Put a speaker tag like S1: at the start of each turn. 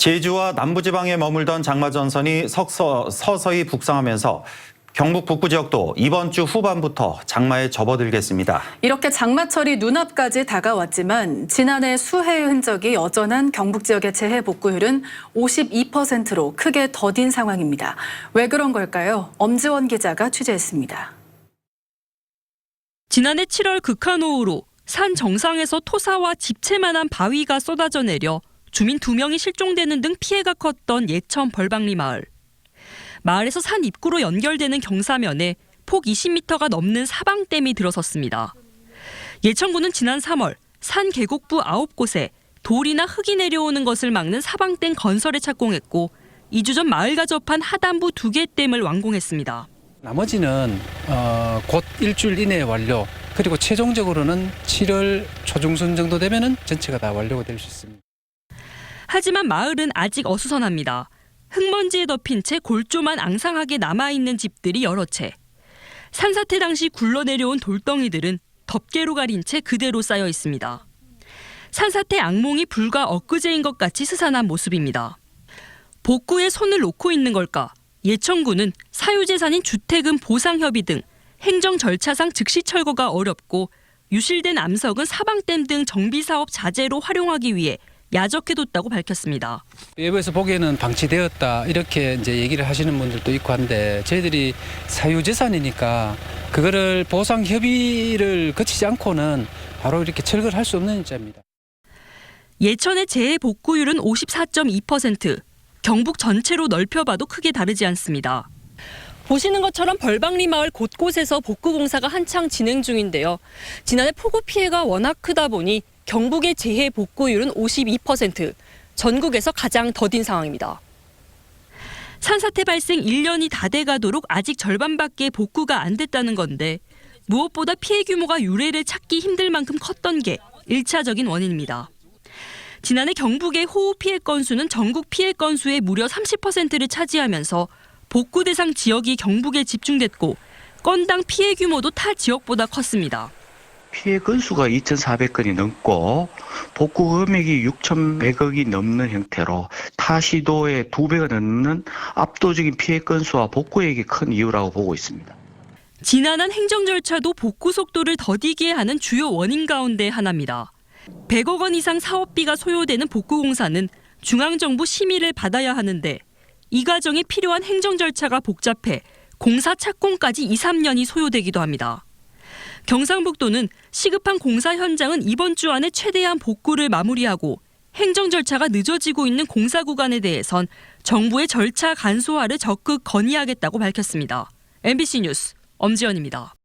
S1: 제주와 남부지방에 머물던 장마전선이 서서히 북상하면서 경북 북부 지역도 이번 주 후반부터 장마에 접어들겠습니다.
S2: 이렇게 장마철이 눈앞까지 다가왔지만 지난해 수해의 흔적이 여전한 경북 지역의 재해 복구율은 52%로 크게 더딘 상황입니다. 왜 그런 걸까요? 엄지원 기자가 취재했습니다.
S3: 지난해 7월 극한호우로 산 정상에서 토사와 집채만한 바위가 쏟아져 내려 주민 2명이 실종되는 등 피해가 컸던 예천 벌방리 마을. 마을에서 산 입구로 연결되는 경사면에 폭 20m가 넘는 사방댐이 들어섰습니다. 예천군은 지난 3월 산 계곡부 9곳에 돌이나 흙이 내려오는 것을 막는 사방댐 건설에 착공했고 2주 전 마을과 접한 하단부 2개 댐을 완공했습니다.
S4: 나머지는 곧 일주일 이내에 완료, 그리고 최종적으로는 7월 초중순 정도 되면은 전체가 다 완료가 될 수 있습니다.
S3: 하지만 마을은 아직 어수선합니다. 흙먼지에 덮인 채 골조만 앙상하게 남아있는 집들이 여러 채. 산사태 당시 굴러내려온 돌덩이들은 덮개로 가린 채 그대로 쌓여 있습니다. 산사태 악몽이 불과 엊그제인 것 같이 스산한 모습입니다. 복구에 손을 놓고 있는 걸까? 예천군은 사유재산인 주택은 보상협의 등 행정 절차상 즉시 철거가 어렵고 유실된 암석은 사방댐 등 정비사업 자재로 활용하기 위해 야적해뒀다고 밝혔습니다.
S4: 외부에서 보기에는 방치되었다 이렇게 이제 얘기를 하시는 분들도 있고 한데 저희들이 사유재산이니까 그거를 보상 협의를 거치지 않고는 바로 이렇게 철거를 할 수 없는 입장입니다.
S3: 예천의 재해 복구율은 54.2%, 경북 전체로 넓혀봐도 크게 다르지 않습니다. 보시는 것처럼 벌방리 마을 곳곳에서 복구 공사가 한창 진행 중인데요. 지난해 폭우 피해가 워낙 크다 보니 경북의 재해 복구율은 52%, 전국에서 가장 더딘 상황입니다. 산사태 발생 1년이 다 돼가도록 아직 절반밖에 복구가 안 됐다는 건데 무엇보다 피해 규모가 유례를 찾기 힘들 만큼 컸던 게 1차적인 원인입니다. 지난해 경북의 호우 피해 건수는 전국 피해 건수의 무려 30%를 차지하면서 복구 대상 지역이 경북에 집중됐고 건당 피해 규모도 타 지역보다 컸습니다.
S5: 피해 건수가 2,400건이 넘고 복구 금액이 6,100억이 넘는 형태로 타 시도의 2배가 넘는 압도적인 피해 건수와 복구액이 큰 이유라고 보고 있습니다.
S3: 지난한 행정 절차도 복구 속도를 더디게 하는 주요 원인 가운데 하나입니다. 100억 원 이상 사업비가 소요되는 복구 공사는 중앙정부 심의를 받아야 하는데 이 과정에 필요한 행정 절차가 복잡해 공사 착공까지 2, 3년이 소요되기도 합니다. 경상북도는 시급한 공사 현장은 이번 주 안에 최대한 복구를 마무리하고 행정 절차가 늦어지고 있는 공사 구간에 대해선 정부의 절차 간소화를 적극 건의하겠다고 밝혔습니다. MBC 뉴스 엄지연입니다.